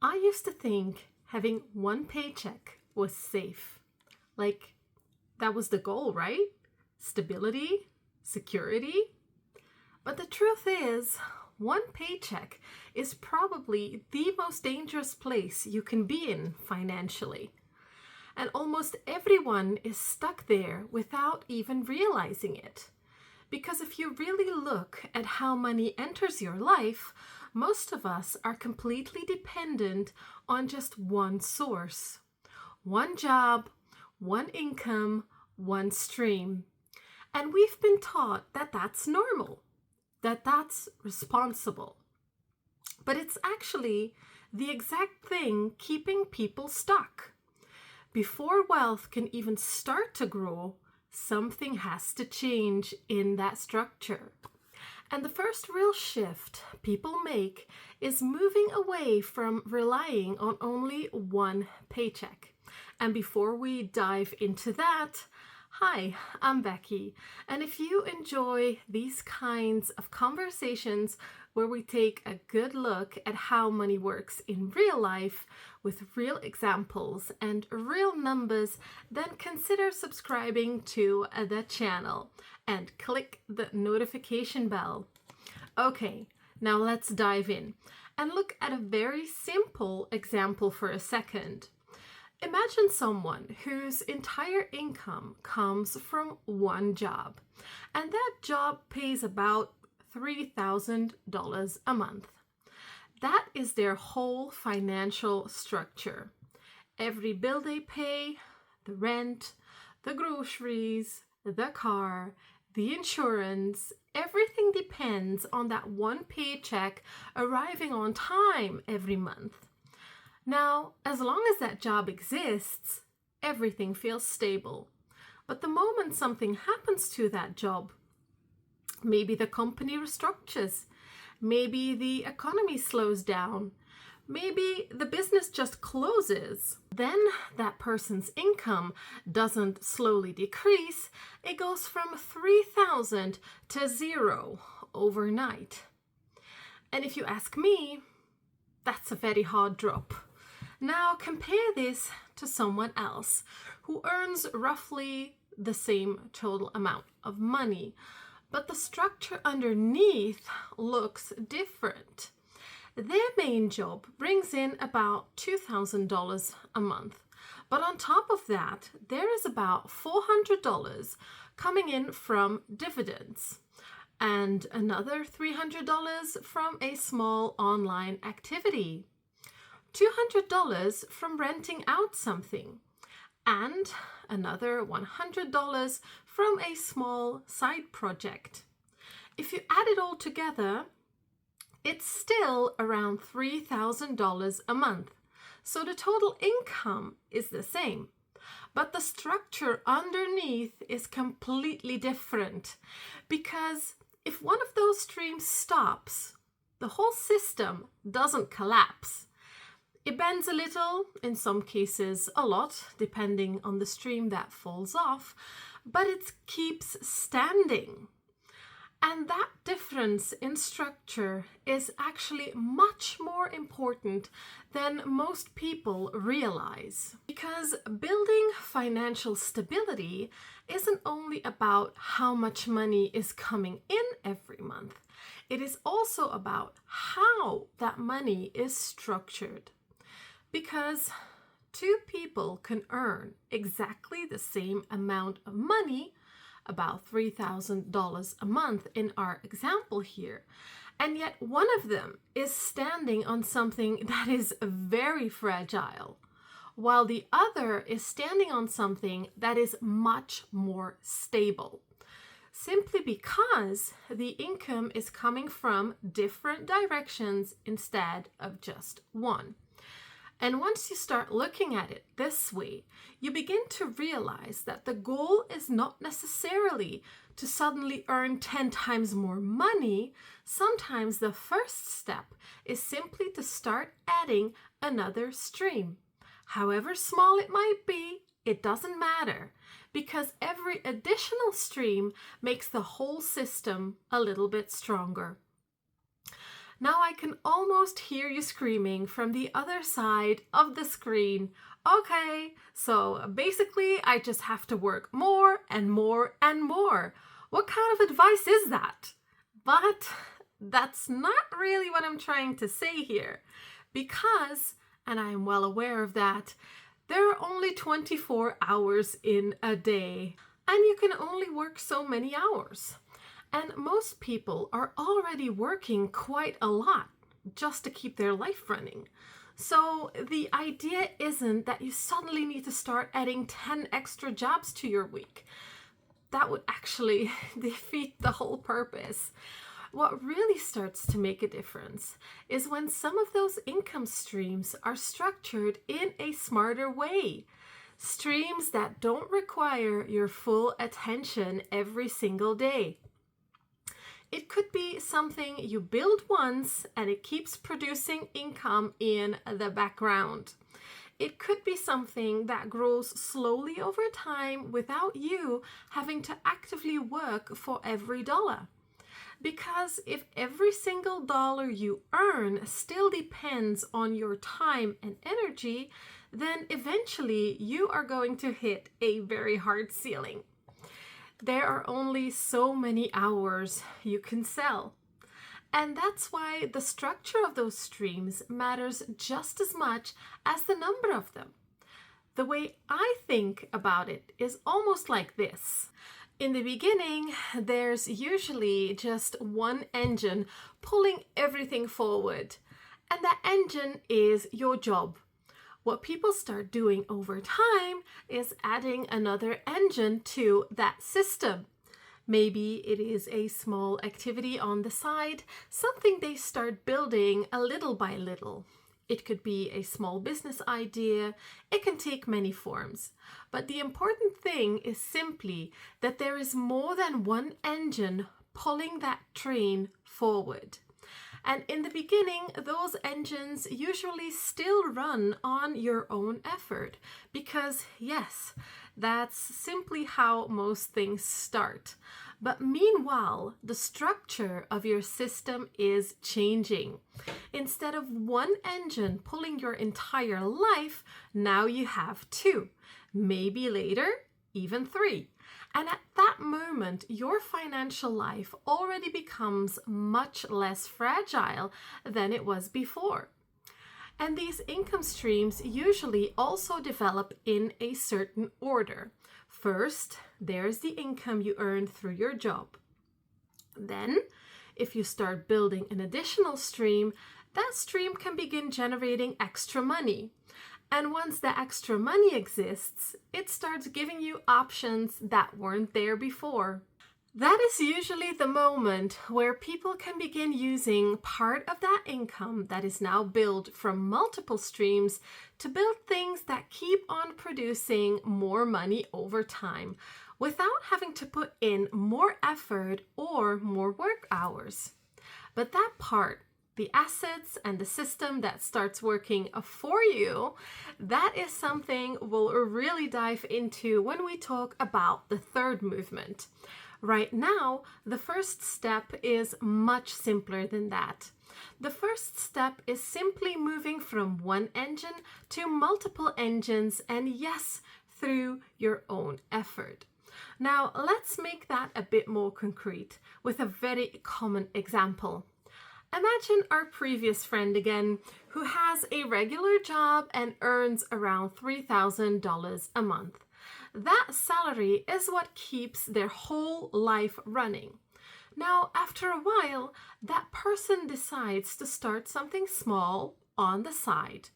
I used to think having one paycheck was safe. Like, that was the goal, right? Stability, security. But the truth is, one paycheck is probably the most dangerous place you can be in financially. And almost everyone is stuck there without even realizing it. Because if you really look at how money enters your life, most of us are completely dependent on just one source. One job, one income, one stream. And we've been taught that that's normal, that that's responsible. But it's actually the exact thing keeping people stuck. Before wealth can even start to grow, something has to change in that structure. And the first real shift people make is moving away from relying on only one paycheck. And before we dive into that, hi, I'm Becky. And if you enjoy these kinds of conversations where we take a good look at how money works in real life with real examples and real numbers, then consider subscribing to the channel and click the notification bell. Okay, now let's dive in and look at a very simple example for a second. Imagine someone whose entire income comes from one job, and that job pays about $3,000 a month. That is their whole financial structure. Every bill they pay, the rent, the groceries, the car, the insurance, everything depends on that one paycheck arriving on time every month. Now, as long as that job exists, everything feels stable. But the moment something happens to that job, maybe the company restructures, maybe the economy slows down, maybe the business just closes, then that person's income doesn't slowly decrease, it goes from 3,000 to zero overnight. And if you ask me, that's a very hard drop. Now compare this to someone else who earns roughly the same total amount of money, but the structure underneath looks different. Their main job brings in about $2,000 a month, but on top of that, there is about $400 coming in from dividends and another $300 from a small online activity, $200 from renting out something, and another $100 from a small side project. If you add it all together, it's still around $3,000 a month. So the total income is the same, but the structure underneath is completely different, because if one of those streams stops, the whole system doesn't collapse. It bends a little, in some cases a lot, depending on the stream that falls off, but it keeps standing. And that difference in structure is actually much more important than most people realize. Because building financial stability isn't only about how much money is coming in every month. It is also about how that money is structured. Because two people can earn exactly the same amount of money, about $3,000 a month in our example here, and yet one of them is standing on something that is very fragile, while the other is standing on something that is much more stable, simply because the income is coming from different directions instead of just one. And once you start looking at it this way, you begin to realize that the goal is not necessarily to suddenly earn 10 times more money. Sometimes the first step is simply to start adding another stream. However small it might be, it doesn't matter, because every additional stream makes the whole system a little bit stronger. Now I can almost hear you screaming from the other side of the screen. Okay, so basically I just have to work more and more and more. What kind of advice is that? But that's not really what I'm trying to say here, because, and I am well aware of that, there are only 24 hours in a day, and you can only work so many hours. And most people are already working quite a lot just to keep their life running. So the idea isn't that you suddenly need to start adding 10 extra jobs to your week. That would actually defeat the whole purpose. What really starts to make a difference is when some of those income streams are structured in a smarter way. Streams that don't require your full attention every single day. It could be something you build once and it keeps producing income in the background. It could be something that grows slowly over time without you having to actively work for every dollar. Because if every single dollar you earn still depends on your time and energy, then eventually you are going to hit a very hard ceiling. There are only so many hours you can sell. And that's why the structure of those streams matters just as much as the number of them. The way I think about it is almost like this. In the beginning, there's usually just one engine pulling everything forward, and that engine is your job. What people start doing over time is adding another engine to that system. Maybe it is a small activity on the side, something they start building a little by little. It could be a small business idea. It can take many forms. But the important thing is simply that there is more than one engine pulling that train forward. And in the beginning, those engines usually still run on your own effort because, yes, that's simply how most things start. But meanwhile, the structure of your system is changing. Instead of one engine pulling your entire life, now you have two, maybe later, even three. And at that moment, your financial life already becomes much less fragile than it was before. And these income streams usually also develop in a certain order. First, there's the income you earn through your job. Then, if you start building an additional stream, that stream can begin generating extra money. And once the extra money exists, it starts giving you options that weren't there before. That is usually the moment where people can begin using part of that income that is now built from multiple streams to build things that keep on producing more money over time without having to put in more effort or more work hours. But that part, the assets and the system that starts working for you, that is something we'll really dive into when we talk about the third movement. Right now, the first step is much simpler than that. The first step is simply moving from one engine to multiple engines, and yes, through your own effort. Now, let's make that a bit more concrete with a very common example. Imagine our previous friend again, who has a regular job and earns around $3,000 a month. That salary is what keeps their whole life running. Now, after a while, that person decides to start something small on the side.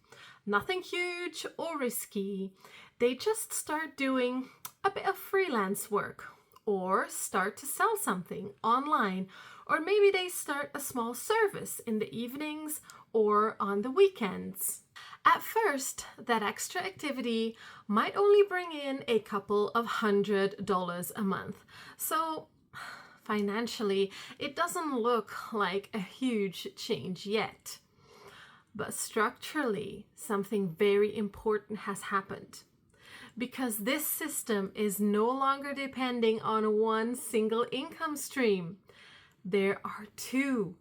Nothing huge or risky. They just start doing a bit of freelance work or start to sell something online, or maybe they start a small service in the evenings or on the weekends. At first, that extra activity might only bring in a couple of $100 a month. So financially, it doesn't look like a huge change yet. But structurally, something very important has happened. Because this system is no longer depending on one single income stream. There are two.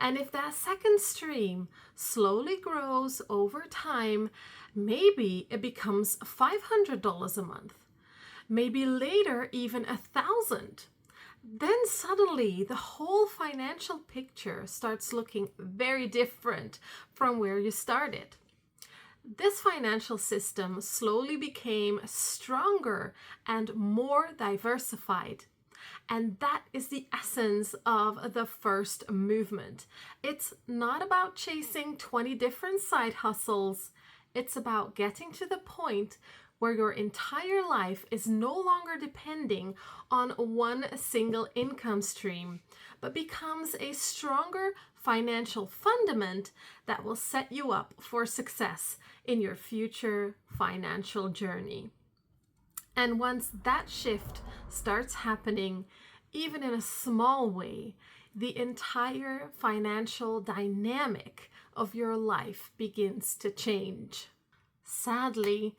And if that second stream slowly grows over time, maybe it becomes $500 a month. Maybe later even 1,000. Then suddenly the whole financial picture starts looking very different from where you started. This financial system slowly became stronger and more diversified. And that is the essence of the first movement. It's not about chasing 20 different side hustles. It's about getting to the point where your entire life is no longer depending on one single income stream, but becomes a stronger financial fundament that will set you up for success in your future financial journey. And once that shift starts happening, even in a small way, the entire financial dynamic of your life begins to change. Sadly,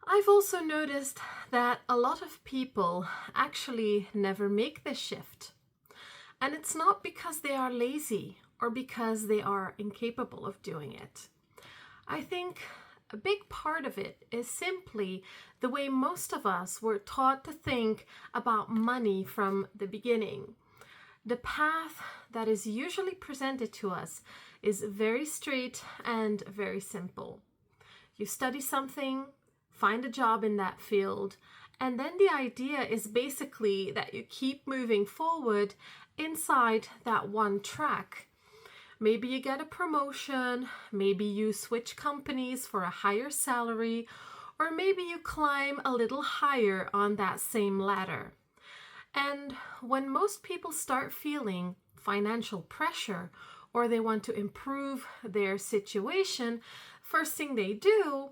I've also noticed that a lot of people actually never make this shift. And it's not because they are lazy or because they are incapable of doing it. I think a big part of it is simply the way most of us were taught to think about money from the beginning. The path that is usually presented to us is very straight and very simple. You study something, find a job in that field, and then the idea is basically that you keep moving forward inside that one track. Maybe you get a promotion, maybe you switch companies for a higher salary, or maybe you climb a little higher on that same ladder. And when most people start feeling financial pressure or they want to improve their situation, first thing they do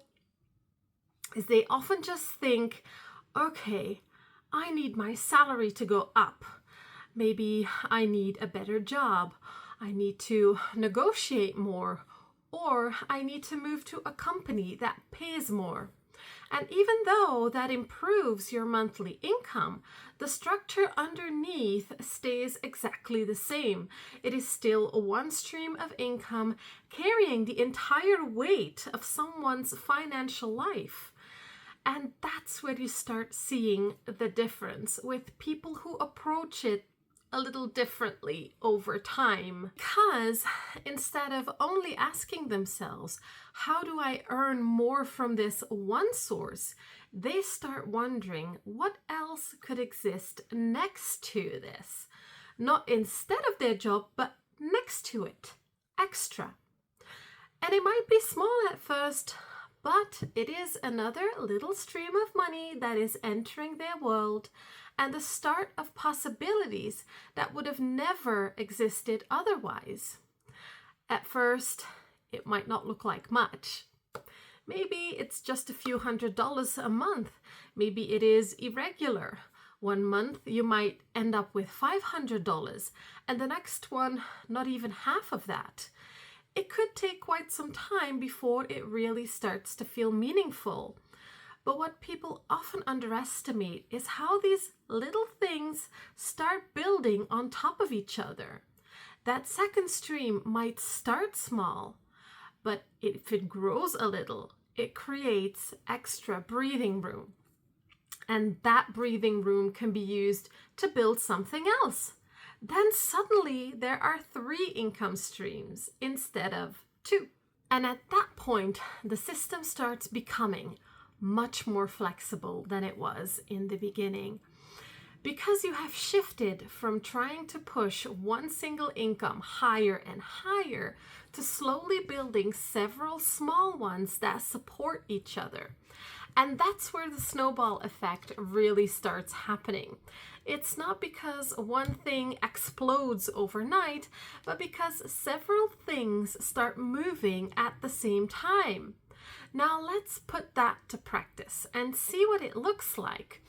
is they often just think, okay, I need my salary to go up. Maybe I need a better job. I need to negotiate more, or I need to move to a company that pays more. And even though that improves your monthly income, the structure underneath stays exactly the same. It is still one stream of income carrying the entire weight of someone's financial life. And that's where you start seeing the difference with people who approach it a little differently over time. Because instead of only asking themselves, how do I earn more from this one source, they start wondering what else could exist next to this. Not instead of their job, but next to it, extra. And it might be small at first, but it is another little stream of money that is entering their world and the start of possibilities that would have never existed otherwise. At first, it might not look like much. Maybe it's just a few $100s a month. Maybe it is irregular. One month you might end up with $500 and the next one not even half of that. It could take quite some time before it really starts to feel meaningful. But what people often underestimate is how these little things start building on top of each other. That second stream might start small, but if it grows a little, it creates extra breathing room. And that breathing room can be used to build something else. Then suddenly there are 3 income streams instead of 2. And at that point, the system starts becoming much more flexible than it was in the beginning. Because you have shifted from trying to push one single income higher and higher to slowly building several small ones that support each other. And that's where the snowball effect really starts happening. It's not because one thing explodes overnight, but because several things start moving at the same time. Now let's put that to practice and see what it looks like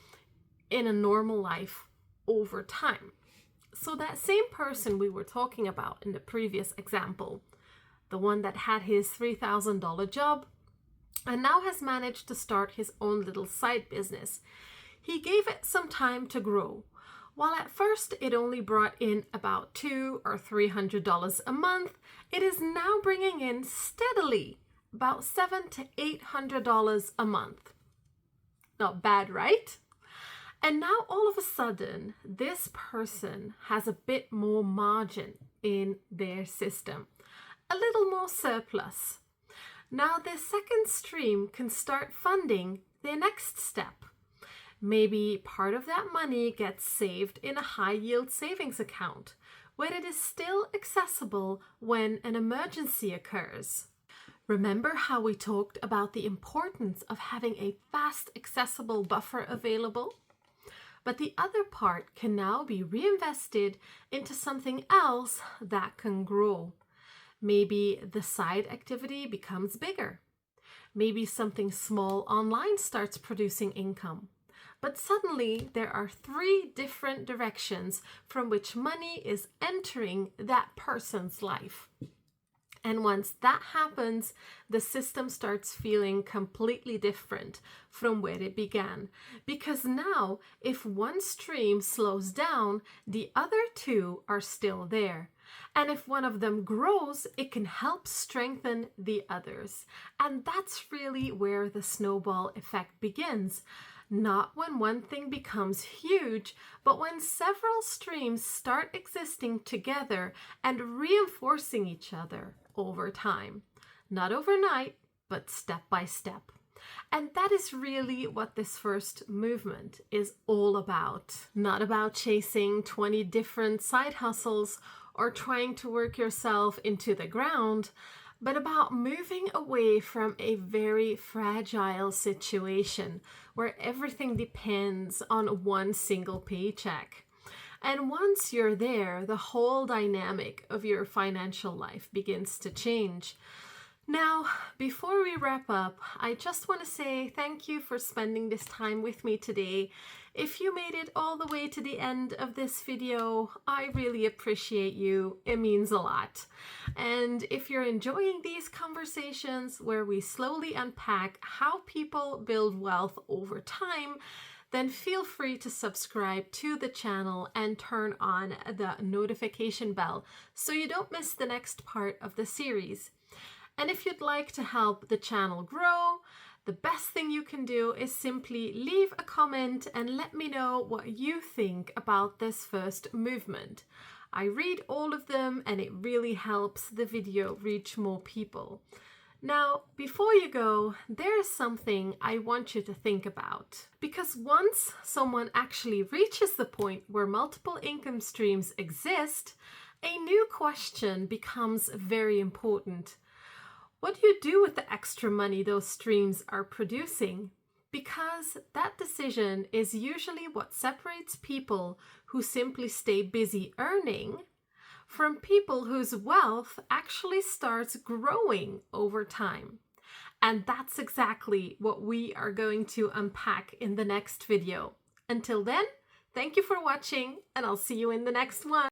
in a normal life over time. So that same person we were talking about in the previous example, the one that had his $3,000 job and now has managed to start his own little side business. He gave it some time to grow. While at first it only brought in about $200 or $300 a month, it is now bringing in steadily about $700 to $800 a month. Not bad, right? And now all of a sudden, this person has a bit more margin in their system, a little more surplus. Now their second stream can start funding their next step. Maybe part of that money gets saved in a high-yield savings account, where it is still accessible when an emergency occurs. Remember how we talked about the importance of having a fast, accessible buffer available? But the other part can now be reinvested into something else that can grow. Maybe the side activity becomes bigger. Maybe something small online starts producing income. But suddenly there are 3 different directions from which money is entering that person's life. And once that happens, the system starts feeling completely different from where it began. Because now, if one stream slows down, the other 2 are still there. And if one of them grows, it can help strengthen the others. And that's really where the snowball effect begins. Not when one thing becomes huge, but when several streams start existing together and reinforcing each other over time. Not overnight, but step by step. And that is really what this first movement is all about. Not about chasing 20 different side hustles or trying to work yourself into the ground, but about moving away from a very fragile situation where everything depends on one single paycheck. And once you're there, the whole dynamic of your financial life begins to change. Now, before we wrap up, I just want to say thank you for spending this time with me today. If you made it all the way to the end of this video, I really appreciate you. It means a lot. And if you're enjoying these conversations where we slowly unpack how people build wealth over time, then feel free to subscribe to the channel and turn on the notification bell so you don't miss the next part of the series. And if you'd like to help the channel grow, the best thing you can do is simply leave a comment and let me know what you think about this first movement. I read all of them and it really helps the video reach more people. Now, before you go, there's something I want you to think about. Because once someone actually reaches the point where multiple income streams exist, a new question becomes very important. What do you do with the extra money those streams are producing? Because that decision is usually what separates people who simply stay busy earning from people whose wealth actually starts growing over time. And that's exactly what we are going to unpack in the next video. Until then, thank you for watching, and I'll see you in the next one.